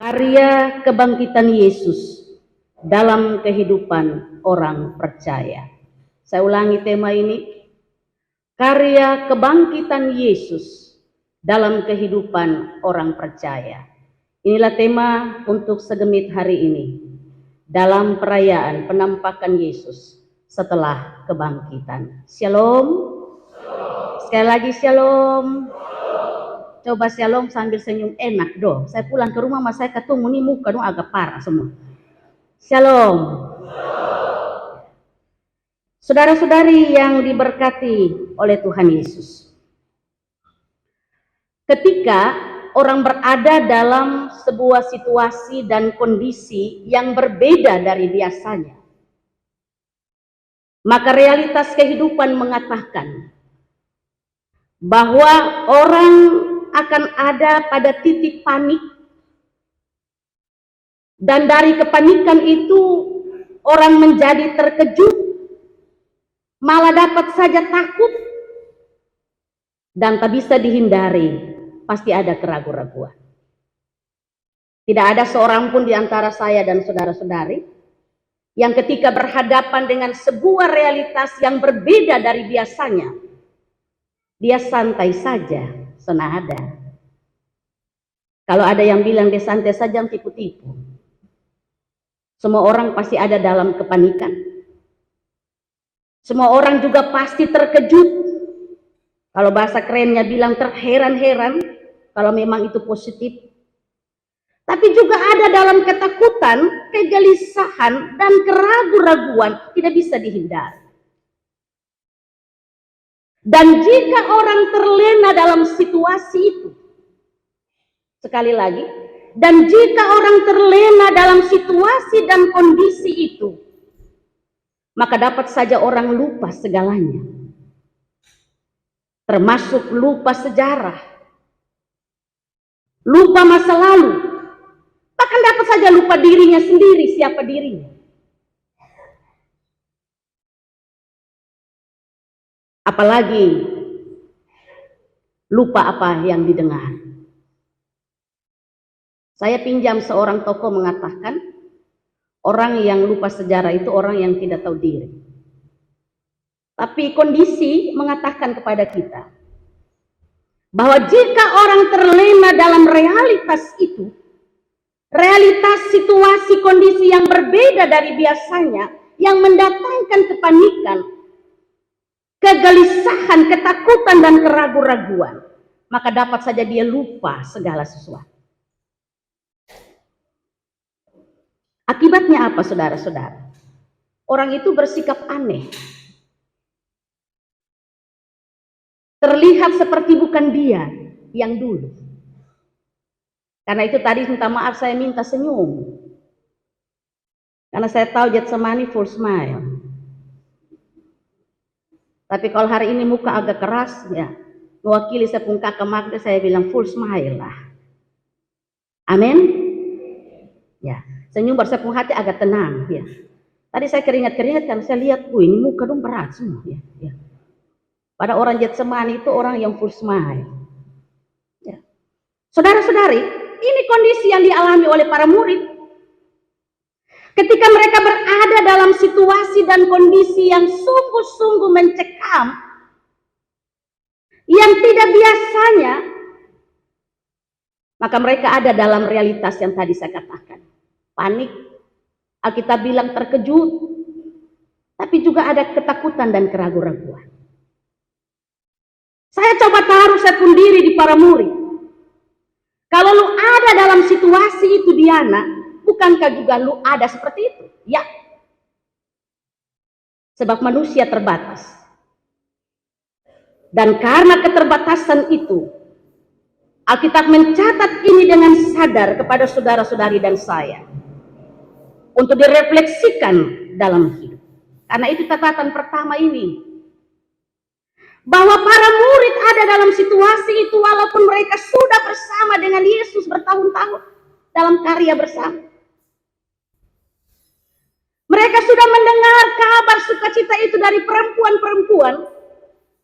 Karya kebangkitan Yesus dalam kehidupan orang percaya. Saya ulangi tema ini. Karya kebangkitan Yesus dalam kehidupan orang percaya. Inilah tema untuk segemit hari ini. Dalam perayaan penampakan Yesus setelah kebangkitan. Shalom. Sekali lagi shalom. Coba shalom sambil senyum enak dong. Saya pulang ke rumah, mas saya ketemu nih muka dong agak parah semua. Shalom. Saudara-saudari yang diberkati oleh Tuhan Yesus. Ketika orang berada dalam sebuah situasi dan kondisi yang berbeda dari biasanya, maka realitas kehidupan mengatakan bahwa orang akan ada pada titik panik, dan dari kepanikan itu orang menjadi terkejut, malah dapat saja takut, dan tak bisa dihindari, pasti ada keraguan-raguan. Tidak ada seorang pun di antara saya dan saudara-saudari yang ketika berhadapan dengan sebuah realitas yang berbeda dari biasanya, dia santai saja, senada. Kalau ada yang bilang dia santai saja, tipu-tipu. Semua orang pasti ada dalam kepanikan. Semua orang juga pasti terkejut. Kalau bahasa kerennya bilang terheran-heran, kalau memang itu positif. Tapi juga ada dalam ketakutan, kegelisahan, dan keraguan-raguan, tidak bisa dihindari. Dan jika orang terlena dalam situasi itu, sekali lagi, dan jika orang terlena dalam situasi dan kondisi itu, maka dapat saja orang lupa segalanya. Termasuk lupa sejarah, lupa masa lalu, bahkan dapat saja lupa dirinya sendiri, siapa dirinya. Apalagi lupa apa yang didengar. Saya pinjam seorang tokoh mengatakan, orang yang lupa sejarah itu orang yang tidak tahu diri. Tapi kondisi mengatakan kepada kita bahwa jika orang terlena dalam realitas itu, realitas situasi kondisi yang berbeda dari biasanya, yang mendatangkan kepanikan, kegelisahan, ketakutan, dan keraguan-raguan, maka dapat saja dia lupa segala sesuatu. Akibatnya apa, saudara-saudara? Orang itu bersikap aneh. Terlihat seperti bukan dia yang dulu. Karena itu tadi minta maaf, saya minta senyum. Karena saya tahu Getsemani full smile. Tapi kalau hari ini muka agak keras, ya mewakili saya pun kakak Magda, saya bilang full smile lah. Amin. Ya, senyum bersepung hati agak tenang. Ya. Tadi saya keringat-keringat kan, saya lihat, ini muka dong berat semua. Ya. Pada orang Getsemani itu orang yang full smile. Ya. Saudara-saudari, ini kondisi yang dialami oleh para murid. Ketika mereka berada dalam situasi dan kondisi yang sungguh-sungguh mencekam, yang tidak biasanya, maka mereka ada dalam realitas yang tadi saya katakan. Panik, Alkitab bilang terkejut, tapi juga ada ketakutan dan keraguan-raguan. Saya coba taruh saya pun diri di para murid. Kalau lu ada dalam situasi itu, Diana, bukankah juga lu ada seperti itu? Ya. Sebab manusia terbatas. Dan karena keterbatasan itu, Alkitab mencatat ini dengan sadar kepada saudara-saudari dan saya. Untuk direfleksikan dalam hidup. Karena itu catatan pertama ini. Bahwa para murid ada dalam situasi itu walaupun mereka sudah bersama dengan Yesus bertahun-tahun dalam karya bersama. Mereka sudah mendengar kabar sukacita itu dari perempuan-perempuan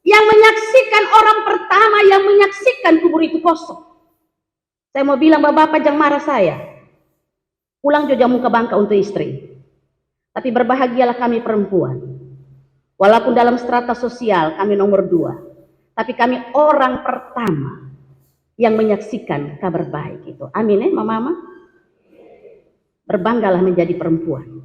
yang menyaksikan orang pertama yang menyaksikan kubur itu kosong. Saya mau bilang, Bapak jangan marah saya. Pulang jo jamu ke Bangka untuk istri. Tapi berbahagialah kami perempuan. Walaupun dalam strata sosial kami nomor 2, tapi kami orang pertama yang menyaksikan kabar baik itu. Amin ya, mama-mama. Berbanggalah menjadi perempuan.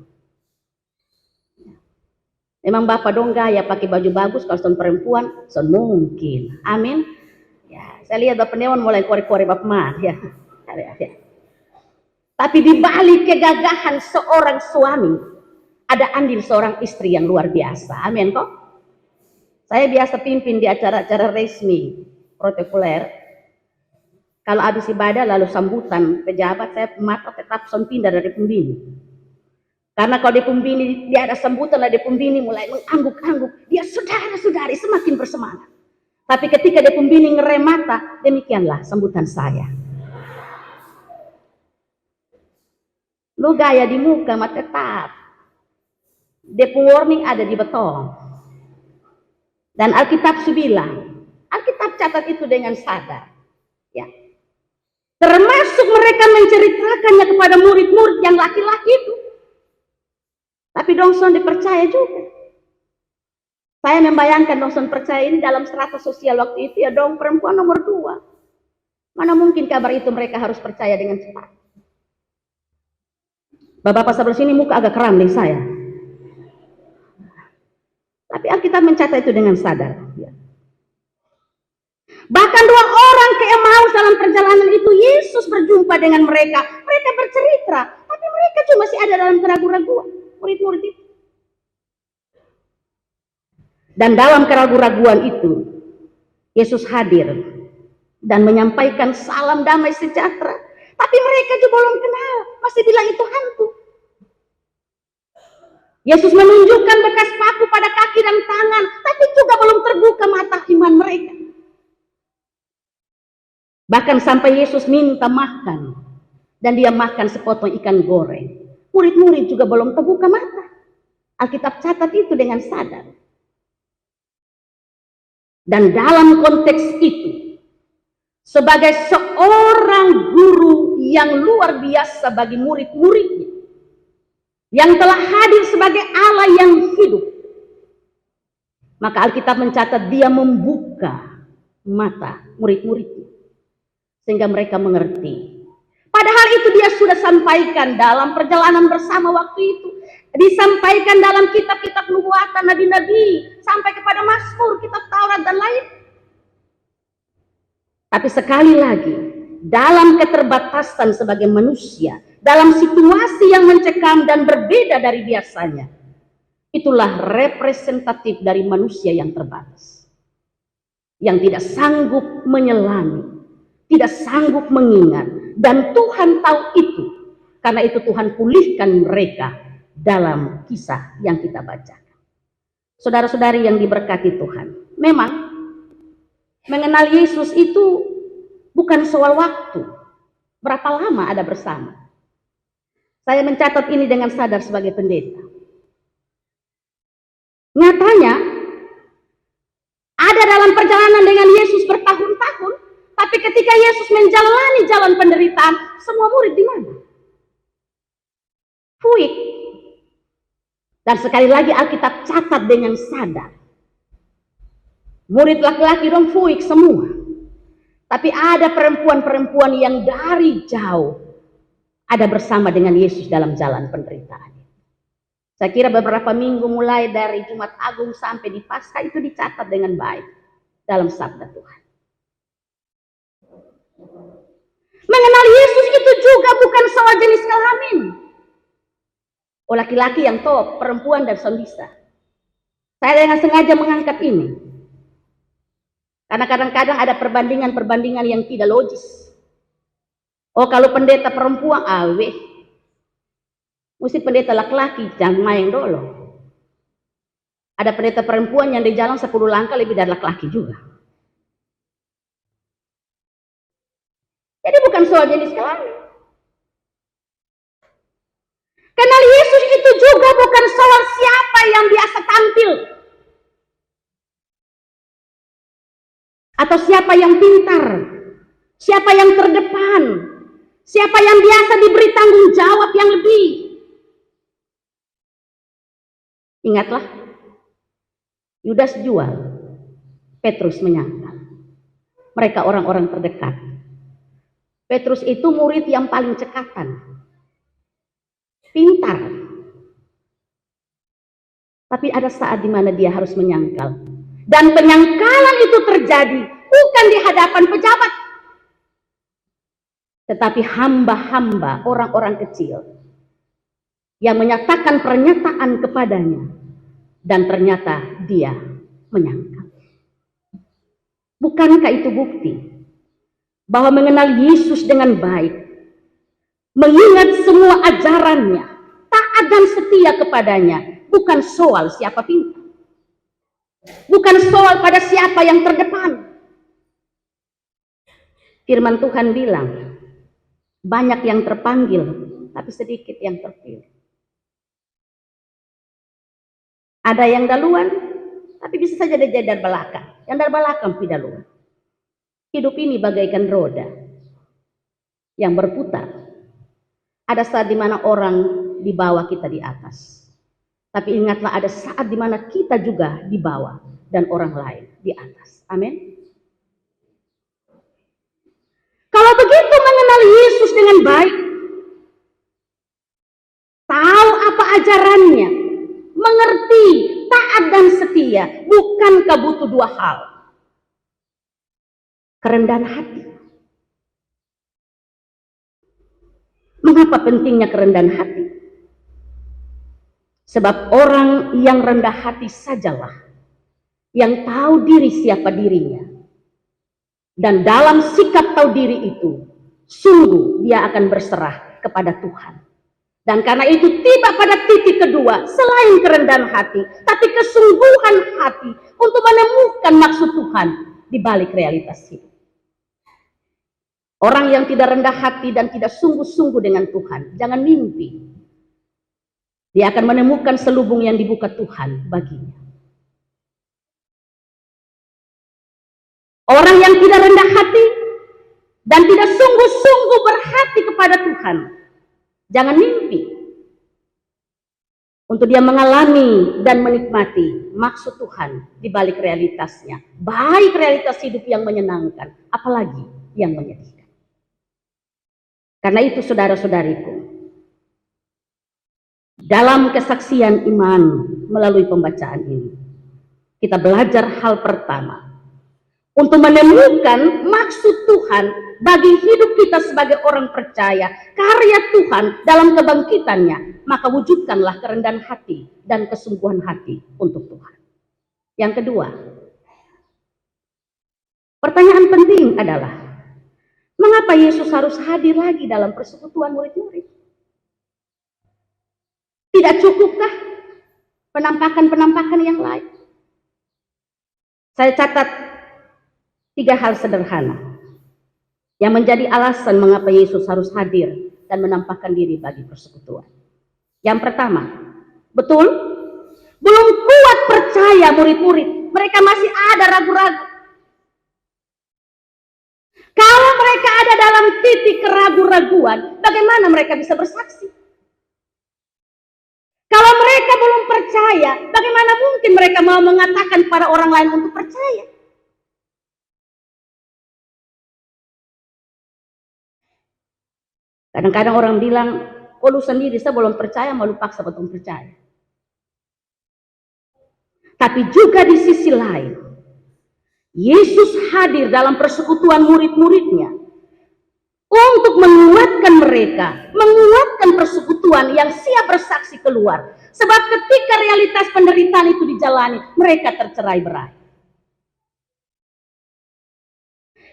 Memang bapak dong gaya pakai baju bagus kalau son perempuan, son mungkin. Amin. Ya, saya lihat bapak Neon mulai kore-kore bapak man ya. Tapi di balik kegagahan seorang suami, ada andil seorang istri yang luar biasa. Amin kok. Saya biasa pimpin di acara-acara resmi protokoler. Kalau habis ibadah lalu sambutan pejabat, saya mata tetap son pindah dari pembini. Karena kalau di pembini dia ada sambutan, ada pembini mulai mengangguk-angguk. Dia saudara-saudari semakin bersemangat. Tapi ketika dia pembini ngerem mata, demikianlah sambutan saya. Lu gaya di muka mah tetap. Dia warning ada di beton. Dan Alkitab bilang, Alkitab catat itu dengan sadar. Ya. Termasuk mereka menceritakannya kepada murid-murid yang laki-laki itu. Tapi dongson dipercaya juga. Saya membayangkan dongson percaya ini dalam strata sosial waktu itu ya dong perempuan nomor 2. Mana mungkin kabar itu mereka harus percaya dengan cepat. Bapak-bapak sebelah sini muka agak keram nih saya. Tapi Alkitab mencatat itu dengan sadar. Ya. Bahkan 2 orang ke Emmaus dalam perjalanan itu Yesus berjumpa dengan mereka. Mereka bercerita, tapi mereka cuma masih ada dalam keraguan-raguan. Murid-murid itu. Dan dalam keraguan-raguan itu Yesus hadir dan menyampaikan salam damai sejahtera. Tapi mereka juga belum kenal, masih bilang itu hantu. Yesus menunjukkan bekas paku pada kaki dan tangan, tapi juga belum terbuka mata iman mereka. Bahkan sampai Yesus minta makan, dan dia makan sepotong ikan goreng. Murid-murid juga belum terbuka mata. Alkitab catat itu dengan sadar. Dan dalam konteks itu, sebagai seorang guru yang luar biasa bagi murid-muridnya, yang telah hadir sebagai Allah yang hidup, maka Alkitab mencatat dia membuka mata murid-muridnya sehingga mereka mengerti. Padahal itu dia sudah sampaikan dalam perjalanan bersama waktu itu, disampaikan dalam kitab-kitab nubuatan nabi-nabi sampai kepada Mazmur, kitab Taurat dan lain. Tapi sekali lagi, dalam keterbatasan sebagai manusia, dalam situasi yang mencekam dan berbeda dari biasanya, itulah representatif dari manusia yang terbatas, yang tidak sanggup menyelami, tidak sanggup mengingat, dan Tuhan tahu itu. Karena itu Tuhan pulihkan mereka dalam kisah yang kita bacakan. Saudara-saudari yang diberkati Tuhan, memang mengenal Yesus itu bukan soal waktu, berapa lama ada bersama. Saya mencatat ini dengan sadar sebagai pendeta. Nyatanya, ada dalam perjalanan dengan Yesus bertahun-tahun, tapi ketika Yesus menjalani jalan penderitaan, semua murid di mana? Fuik. Dan sekali lagi Alkitab catat dengan sadar. Murid laki-laki dong fuik semua. Tapi ada perempuan-perempuan yang dari jauh ada bersama dengan Yesus dalam jalan penderitaan. Saya kira beberapa minggu mulai dari Jumat Agung sampai di Paskah itu dicatat dengan baik dalam sabda Tuhan. Mengenal Yesus itu juga bukan soal jenis kelamin. Oh, laki-laki yang top, perempuan dan bisa. Saya dengan sengaja mengangkat ini. Karena kadang-kadang ada perbandingan-perbandingan yang tidak logis. Oh, kalau pendeta perempuan, mesti pendeta laki-laki, jangan main dulu. Ada pendeta perempuan yang di jalan 10 langkah lebih dari laki-laki juga. Jadi bukan soal jenis kelamin. Kenal Yesus itu juga bukan soal siapa yang biasa tampil. Atau siapa yang pintar. Siapa yang terdepan. Siapa yang biasa diberi tanggung jawab yang Ingatlah, Yudas jual, Petrus menyangkal. Mereka orang-orang terdekat. Petrus itu murid yang paling cekatan, pintar. Tapi ada saat di mana dia harus menyangkal. Dan penyangkalan itu terjadi bukan di hadapan pejabat, tetapi hamba-hamba, orang-orang kecil yang menyatakan pernyataan kepadanya, dan ternyata dia menyangkal. Bukankah itu bukti bahwa mengenal Yesus dengan baik, mengingat semua ajarannya, taat dan setia kepadanya, bukan soal siapa pintar, bukan soal pada siapa yang terdepan. Firman Tuhan bilang, banyak yang terpanggil, tapi sedikit yang terpilih. Ada yang duluan, tapi bisa saja dia dari belakang. Yang dari belakang tidak duluan. Hidup ini bagaikan roda yang berputar. Ada saat di mana orang di bawah, kita di atas. Tapi ingatlah, ada saat di mana kita juga di bawah dan orang lain di atas. Amin. Kalau begitu mengenal Yesus dengan baik, tahu apa ajarannya, mengerti, taat dan setia, bukankah butuh dua hal? Kerendahan hati. Mengapa pentingnya kerendahan hati? Sebab orang yang rendah hati sajalah yang tahu diri siapa dirinya. Dan dalam sikap tahu diri itu, sungguh dia akan berserah kepada Tuhan. Dan karena itu tiba pada titik kedua, selain kerendahan hati, tapi kesungguhan hati untuk menemukan maksud Tuhan di balik realitas hidup. Orang yang tidak rendah hati dan tidak sungguh-sungguh dengan Tuhan, jangan mimpi. Dia akan menemukan selubung yang dibuka Tuhan baginya. Orang yang tidak rendah hati dan tidak sungguh-sungguh berhati kepada Tuhan, jangan mimpi untuk dia mengalami dan menikmati maksud Tuhan di balik realitasnya. Baik realitas hidup yang menyenangkan, apalagi yang menyedihkan. Karena itu saudara-saudariku, dalam kesaksian iman melalui pembacaan ini, kita belajar hal pertama, untuk menemukan maksud Tuhan bagi hidup kita sebagai orang percaya, karya Tuhan dalam kebangkitannya, maka wujudkanlah kerendahan hati dan kesungguhan hati untuk Tuhan. Yang kedua, pertanyaan penting adalah, mengapa Yesus harus hadir lagi dalam persekutuan murid-murid? Tidak cukupkah penampakan-penampakan yang lain? Saya catat 3 hal sederhana yang menjadi alasan mengapa Yesus harus hadir dan menampakkan diri bagi persekutuan. Yang pertama, betul, belum kuat percaya murid-murid. Mereka masih ada ragu-ragu. Kalau mereka ada dalam titik keraguan-raguan, bagaimana mereka bisa bersaksi? Kalau mereka belum percaya, bagaimana mungkin mereka mau mengatakan kepada orang lain untuk percaya? Kadang-kadang orang bilang, oh lu sendiri, saya belum percaya, mau lu paksa betul percaya. Tapi juga di sisi lain, Yesus hadir dalam persekutuan murid-muridnya untuk menguatkan mereka, menguatkan persekutuan yang siap bersaksi keluar. Sebab ketika realitas penderitaan itu dijalani, mereka tercerai-berai.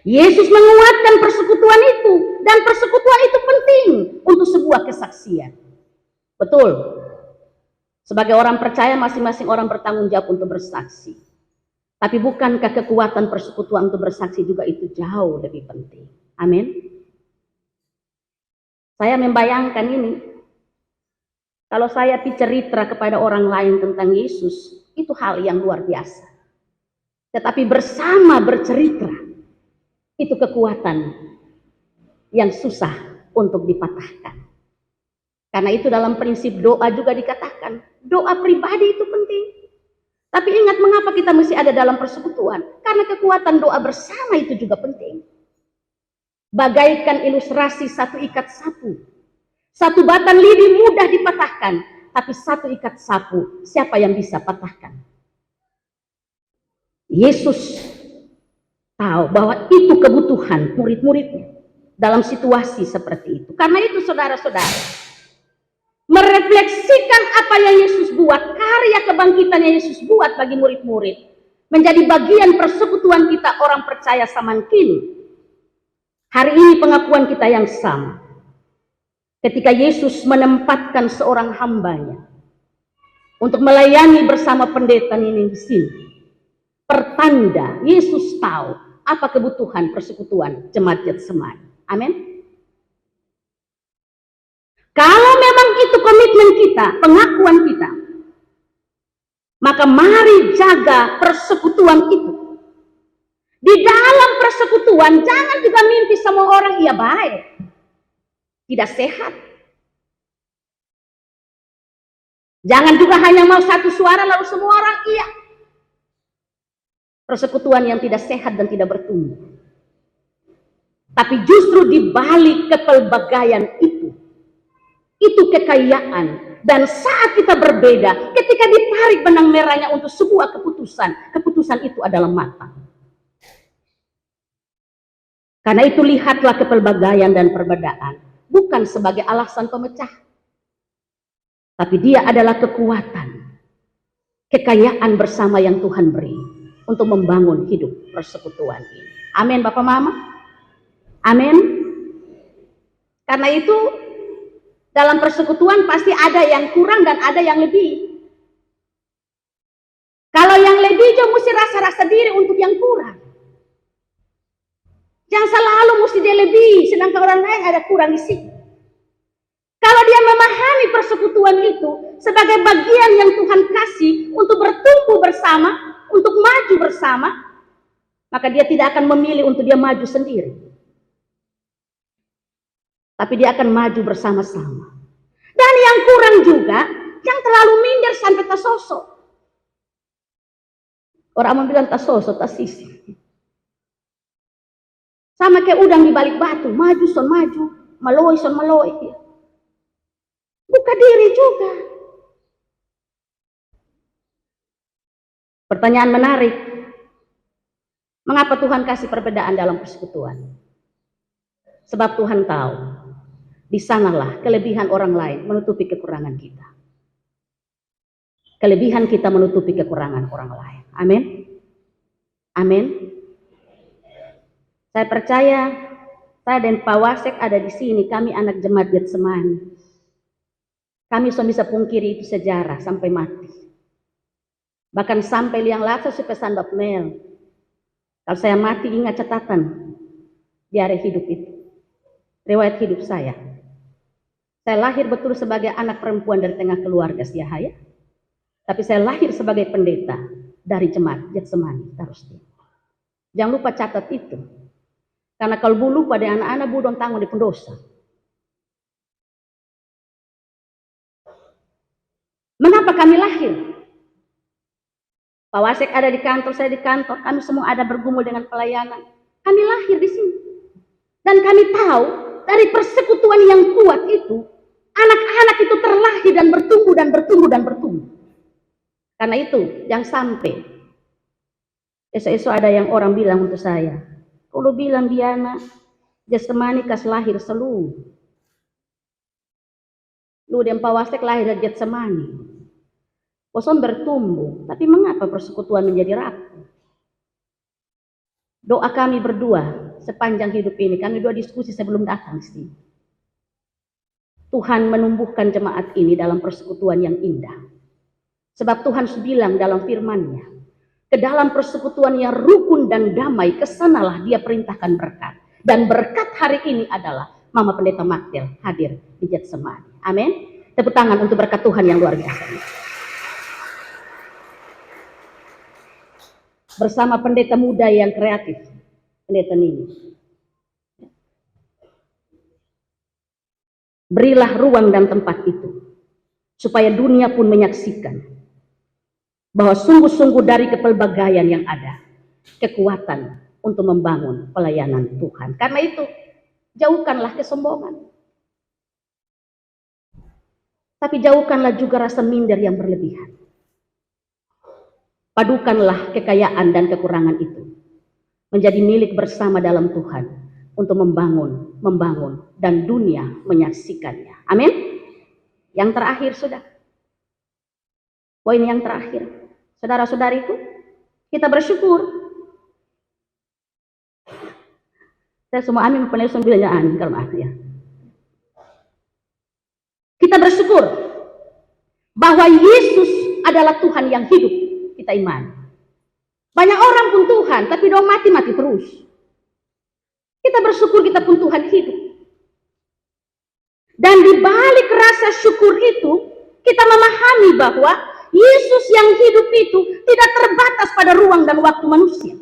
Yesus menguatkan persekutuan itu, dan persekutuan itu penting untuk sebuah kesaksian. Betul, sebagai orang percaya masing-masing orang bertanggung jawab untuk bersaksi. Tapi bukankah kekuatan persekutuan untuk bersaksi juga itu jauh lebih penting? Amin. Saya membayangkan ini, kalau saya bercerita kepada orang lain tentang Yesus, itu hal yang luar biasa. Tetapi bersama bercerita, itu kekuatan yang susah untuk dipatahkan. Karena itu dalam prinsip doa juga dikatakan, doa pribadi itu penting. Tapi ingat mengapa kita mesti ada dalam persekutuan? Karena kekuatan doa bersama itu juga penting. Bagaikan ilustrasi satu ikat sapu. Satu batang lidi mudah dipatahkan, tapi satu ikat sapu, siapa yang bisa patahkan? Yesus tahu bahwa itu kebutuhan murid-muridnya dalam situasi seperti itu. Karena itu saudara-saudara, merefleksikan apa yang Yesus buat, karya kebangkitan yang Yesus buat bagi murid-murid, menjadi bagian persekutuan kita orang percaya zaman kini. Hari ini pengakuan kita yang sama. Ketika Yesus menempatkan seorang hambanya untuk melayani bersama pendeta ini di sini, pertanda Yesus tahu apa kebutuhan persekutuan jemaat Getsemani. Amin. Kalau memang itu komitmen kita, pengakuan kita, maka mari jaga persekutuan itu. Di dalam persekutuan jangan juga mimpi sama orang ia baik, tidak sehat. Jangan juga hanya mau satu suara lalu semua orang iya. Persekutuan yang tidak sehat dan tidak bertumbuh. Tapi justru di balik kepelbagaian itu kekayaan. Dan saat kita berbeda, ketika ditarik benang merahnya untuk sebuah keputusan itu adalah matang. Karena itu lihatlah kepelbagaian dan perbedaan bukan sebagai alasan pemecah, tapi dia adalah kekuatan, kekayaan bersama yang Tuhan beri untuk membangun hidup persekutuan ini. Amin Bapak Mama. Amin. Karena itu dalam persekutuan pasti ada yang kurang dan ada yang lebih. Kalau yang lebih juga mesti rasa-rasa diri untuk yang kurang. Jangan selalu mesti dia lebih, sedangkan orang lain ada kurang di situ. Kalau dia memahami persekutuan itu sebagai bagian yang Tuhan kasih untuk bertumbuh bersama, untuk maju bersama, maka dia tidak akan memilih untuk dia maju sendiri. Tapi dia akan maju bersama-sama. Dan yang kurang juga, yang terlalu minder sampai tak sosok. Orang bilang tak sosok, tak sisi. Sama kayak udang di balik batu, maju son maju, maloi son maloi. Buka diri juga. Pertanyaan menarik. Mengapa Tuhan kasih perbedaan dalam persekutuan? Sebab Tuhan tahu, di sanalah kelebihan orang lain menutupi kekurangan kita. Kelebihan kita menutupi kekurangan orang lain. Amin. Amin. Saya percaya, saya dan Pak Wasek ada di sini, kami anak jemaat Getsemani. Kami sudah bisa pungkiri itu sejarah sampai mati. Bahkan sampai liang laksa pesan Dok Mel. Kalau saya mati ingat catatan di hari hidup itu. Riwayat hidup saya. Saya lahir betul sebagai anak perempuan dari tengah keluarga Siahaya. Tapi saya lahir sebagai pendeta dari jemaat Getsemani Tarustin. Jangan lupa catat itu. Karena kalau bulu pada anak-anak budong tanggung di pendosa. Mengapa kami lahir? Pak Wasek ada di kantor, saya di kantor. Kami semua ada bergumul dengan pelayanan. Kami lahir di sini. Dan kami tahu dari persekutuan yang kuat itu, anak-anak itu terlahir dan bertumbuh dan bertumbuh dan bertumbuh. Karena itu, yang sampai esok-esok ada yang orang bilang untuk saya, kalau bilang Diana, Getsemani kas lahir seluruh. Lu dan Pak Wasek lahir dari Getsemani. Kosong bertumbuh, tapi mengapa persekutuan menjadi rapuh? Doa kami berdua sepanjang hidup ini, kami dua diskusi sebelum datang sih. Tuhan menumbuhkan jemaat ini dalam persekutuan yang indah. Sebab Tuhan bilang dalam firman-Nya, ke dalam persekutuan yang rukun dan damai, kesanalah dia perintahkan berkat. Dan berkat hari ini adalah Mama Pendeta Magdel hadir di Getsemani. Amin. Tepuk tangan untuk berkat Tuhan yang luar biasa. Bersama pendeta muda yang kreatif, Pendeta Nini. Berilah ruang dan tempat itu, supaya dunia pun menyaksikan bahwa sungguh-sungguh dari kepelbagaian yang ada, kekuatan untuk membangun pelayanan Tuhan. Karena itu, jauhkanlah kesombongan. Tapi jauhkanlah juga rasa minder yang berlebihan. Padukanlah kekayaan dan kekurangan itu menjadi milik bersama dalam Tuhan untuk membangun, dan dunia menyaksikannya. Amin. Yang terakhir sudah. Poin yang terakhir. Saudara-saudariku, kita bersyukur. Saya semua amin penelpon bilangnya amin karena ya. Kita bersyukur bahwa Yesus adalah Tuhan yang hidup. Kita iman. Banyak orang pun Tuhan, tapi dong mati-mati terus. Kita bersyukur kita pun Tuhan hidup. Dan di balik rasa syukur itu, kita memahami bahwa Yesus yang hidup itu tidak terbatas pada ruang dan waktu manusia.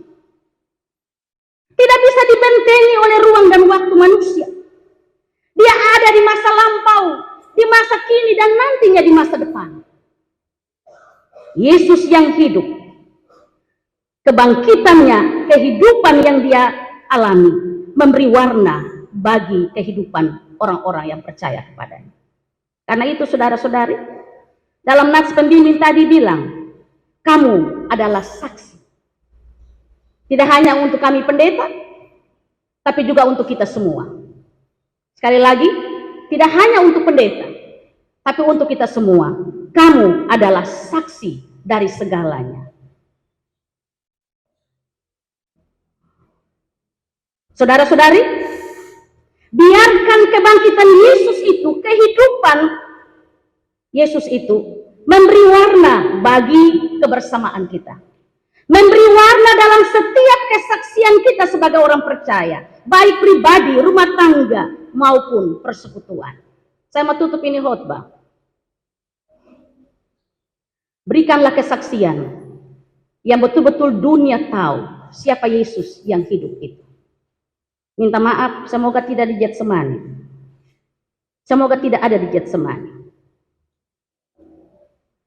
Tidak bisa dibentengi oleh ruang dan waktu manusia. Dia ada di masa lampau, di masa kini, dan nantinya di masa depan. Yesus yang hidup, kebangkitannya, kehidupan yang dia alami, memberi warna bagi kehidupan orang-orang yang percaya kepadanya. Karena itu saudara-saudari, dalam nats pembimbing tadi bilang, kamu adalah saksi. Tidak hanya untuk kami pendeta, tapi juga untuk kita semua. Sekali lagi, tidak hanya untuk pendeta, tapi untuk kita semua. Kamu adalah saksi dari segalanya. Saudara-saudari, biarkan kebangkitan Yesus itu, kehidupan Yesus itu, memberi warna bagi kebersamaan kita. Memberi warna dalam setiap kesaksian kita sebagai orang percaya, baik pribadi, rumah tangga, maupun persekutuan. Saya mau tutup ini khotbah. Berikanlah kesaksian yang betul-betul dunia tahu siapa Yesus yang hidup itu. Minta maaf, semoga tidak di Getsemani. Semoga tidak ada di Getsemani.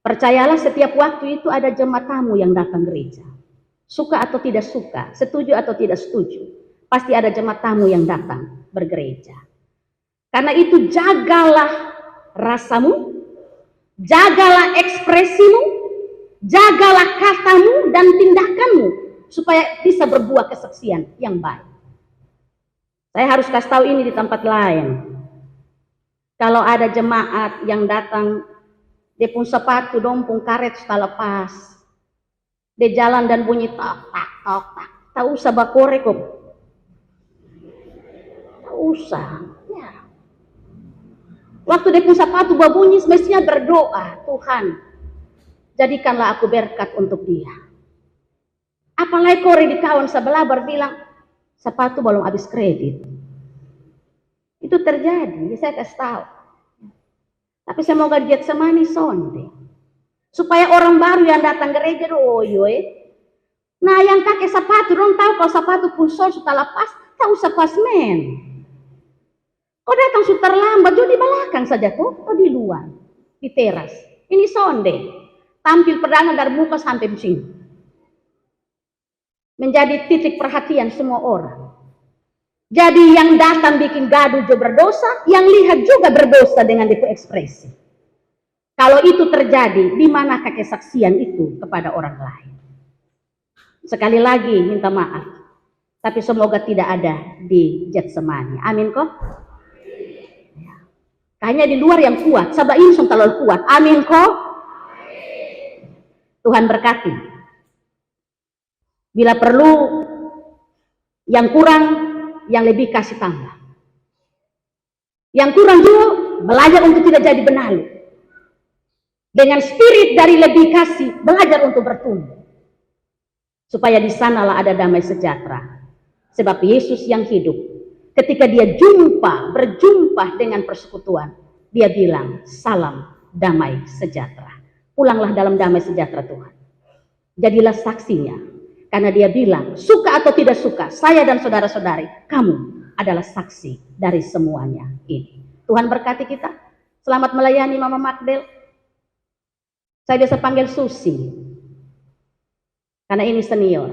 Percayalah setiap waktu itu ada jemaat tamu yang datang gereja. Suka atau tidak suka, setuju atau tidak setuju, pasti ada jemaat tamu yang datang bergereja. Karena itu jagalah rasamu, jagalah ekspresimu, jagalah katamu dan tindakanmu supaya bisa berbuah kesaksian yang baik. Saya harus kasih tahu ini di tempat lain. Kalau ada jemaat yang datang, dia pun sepatu dompung karet sudah lepas, dia jalan dan bunyi tok tak tok tak, tak usah bakore kok, tak usah. Ya. Waktu dia pun sepatu berbunyi, mestinya berdoa, Tuhan, jadikanlah aku berkat untuk dia. Apalagi kore di kawan sebelah berbilang, sepatu belum habis kredit. Itu terjadi, saya kasih tahu. Tapi semoga di Getsemani sonde. Supaya orang baru yang datang gereja, oh yoy. Nah yang pakai sepatu, dong tahu kalau sepatu pun sol sudah lepas, tak usah pas men. Kau datang sudah terlambat, jadi di belakang saja tuh, atau di luar, di teras. Ini sonde, tampil perdangan dari muka sampai sini. Menjadi titik perhatian semua orang. Jadi yang datang bikin gaduh juga berdosa, yang lihat juga berdosa dengan itu ekspresi. Kalau itu terjadi, di manakah kesaksian itu kepada orang lain? Sekali lagi minta maaf, tapi semoga tidak ada di Getsemani. Amin kok? Ya. Kayaknya di luar yang kuat, sabda ini terlalu kuat. Amin kok? Tuhan berkati. Bila perlu yang kurang, yang lebih kasih tambah. Yang kurang juga belajar untuk tidak jadi benalu. Dengan spirit dari lebih kasih, belajar untuk bertumbuh. Supaya di sanalah ada damai sejahtera. Sebab Yesus yang hidup, ketika dia berjumpa dengan persekutuan, dia bilang, salam damai sejahtera. Pulanglah dalam damai sejahtera Tuhan. Jadilah saksinya. Karena dia bilang, suka atau tidak suka, saya dan saudara-saudari, kamu adalah saksi dari semuanya ini. Tuhan berkati kita. Selamat melayani Mama Magdel. Saya biasa panggil Susi, karena ini senior.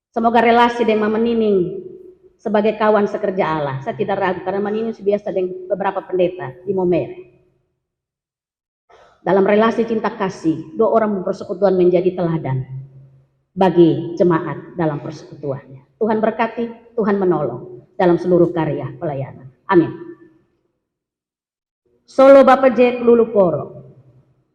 Semoga relasi dengan Mama Nining sebagai kawan sekerja Allah. Saya tidak ragu, karena Mama Nining biasa dengan beberapa pendeta di Momere. Dalam relasi cinta kasih, dua orang persekutuan menjadi teladan bagi jemaat dalam persekutuannya. Tuhan berkati, Tuhan menolong dalam seluruh karya pelayanan. Amin. Solo Bapak Jack Lulu Poro.